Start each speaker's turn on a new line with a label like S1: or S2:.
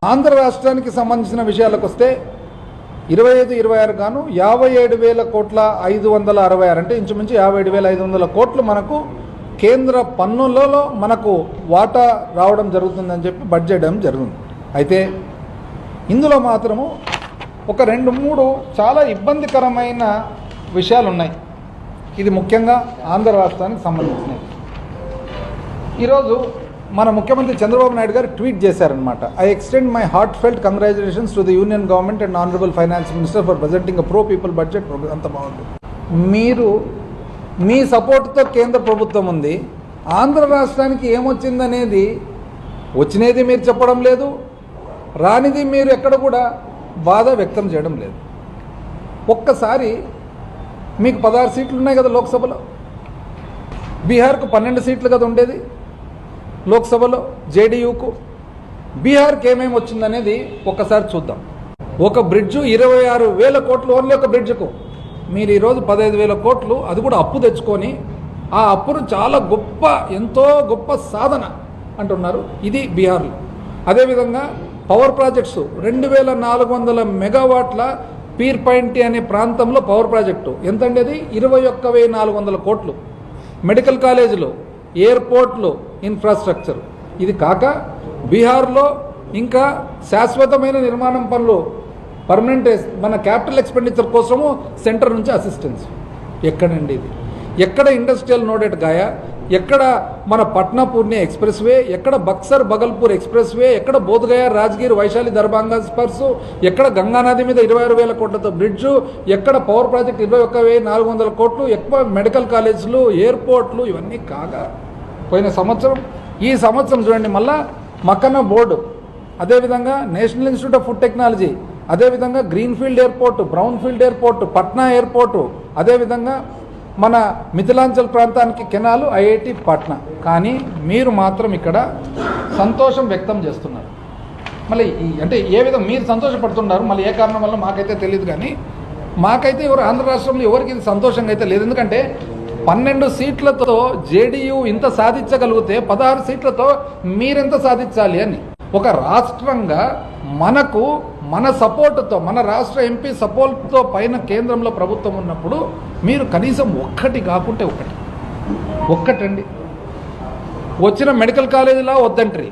S1: ఆంధ్ర రాష్ట్రానికి సంబంధించిన విషయాలకు వస్తే 25-26 గాను 57,000 కోట్ల 566 అంటే ఇంచుమించు 57,500 కోట్లు మనకు కేంద్ర పన్నులలో మనకు వాటా రావడం జరుగుతుందని చెప్పి బడ్జెట్ జరిగింది. అయితే ఇందులో మాత్రము ఒక 2-3 చాలా ఇబ్బందికరమైన విషయాలు ఉన్నాయి. ఇది ముఖ్యంగా ఆంధ్ర రాష్ట్రానికి సంబంధించినవి. ఈరోజు మన ముఖ్యమంత్రి చంద్రబాబు నాయుడు గారు ట్వీట్ చేశారనమాట. I extend my heart felt congratulations to the union government and honourable finance minister for presenting a pro people budget. అంత బాగుంది. మీరు మీ సపోర్ట్తో కేంద్ర ప్రభుత్వం ఉంది. ఆంధ్ర రాష్ట్రానికి ఏమొచ్చిందనేది వచ్చినది మీరు చెప్పడం లేదు, రానిది మీరు ఎక్కడ కూడా బాధ వ్యక్తం చేయడం లేదు. ఒక్కసారి మీకు 16 సీట్లు ఉన్నాయి కదా లోక్సభలో, బీహార్కు 12 సీట్లు కదా ఉండేది లోక్సభలో జేడీయూకు. బీహార్కి ఏమేమి వచ్చిందనేది ఒక్కసారి చూద్దాం. ఒక బ్రిడ్జు 26,000 కోట్లు ఓన్లీ ఒక బ్రిడ్జ్కు. మీరు ఈరోజు 15,000 కోట్లు అది కూడా అప్పు తెచ్చుకొని ఆ అప్పును చాలా గొప్ప ఎంతో గొప్ప సాధన అంటున్నారు. ఇది బీహార్లో. అదేవిధంగా పవర్ ప్రాజెక్ట్స్ 2,400 మెగావాట్ల పీర్పైంటి అనే ప్రాంతంలో పవర్ ప్రాజెక్టు ఎంతండి అది 21,400 కోట్లు. మెడికల్ కాలేజీలు, ఎయిర్పోర్ట్లు, ఇన్ఫ్రాస్ట్రక్చర్. ఇది కాక బీహార్లో ఇంకా శాశ్వతమైన నిర్మాణం పనులు పర్మనెంట్ మన క్యాపిటల్ ఎక్స్పెండిచర్ కోసము సెంటర్ నుంచి అసిస్టెన్స్. ఎక్కడండి ఇది? ఎక్కడ ఇండస్ట్రియల్ నోడెట్ గాయా, ఎక్కడ మన పట్నా పూర్ణియా ఎక్స్ప్రెస్ వే, ఎక్కడ బక్సర్ బగల్పూర్ ఎక్స్ప్రెస్ వే, ఎక్కడ బోధ్గయా రాజ్గిర్ వైశాలి దర్భంగా స్పర్స్, ఎక్కడ గంగానది మీద 26,000 కోట్లతో బ్రిడ్జు, ఎక్కడ పవర్ ప్రాజెక్ట్ 21,400 కోట్లు, ఎక్కువ మెడికల్ కాలేజీలు, ఎయిర్పోర్ట్లు, ఇవన్నీ కాగా పోయిన సంవత్సరం ఈ సంవత్సరం చూడండి మళ్ళా మక్కన్న బోర్డు, అదేవిధంగా national institute of food technology, అదేవిధంగా greenfield airport, brownfield airport, Patna airport, అదేవిధంగా మన మిథిలాంచల్ ప్రాంతానికి కెనాలు, ఐఐటి పట్నా. కానీ మీరు మాత్రం ఇక్కడ సంతోషం వ్యక్తం చేస్తున్నారు. మళ్ళీ అంటే ఏ విధంగా మీరు సంతోషపడుతున్నారు, మళ్ళీ ఏ కారణం వల్ల మాకైతే తెలియదు. కానీ మాకైతే ఆంధ్ర రాష్ట్రంలో ఎవరికి ఇది సంతోషంగా అయితే లేదు. ఎందుకంటే 12 సీట్లతో జేడీయూ ఇంత సాధించగలిగితే 16 సీట్లతో మీరెంత సాధించాలి అని ఒక రాష్ట్రంగా మనకు మన సపోర్టుతో, మన రాష్ట్ర ఎంపీ సపోర్ట్తో పైన కేంద్రంలో ప్రభుత్వం ఉన్నప్పుడు మీరు కనీసం ఒక్కటి కాకుంటే ఒక్కటండి వచ్చిన మెడికల్ కాలేజీలా వద్దంట్రీ,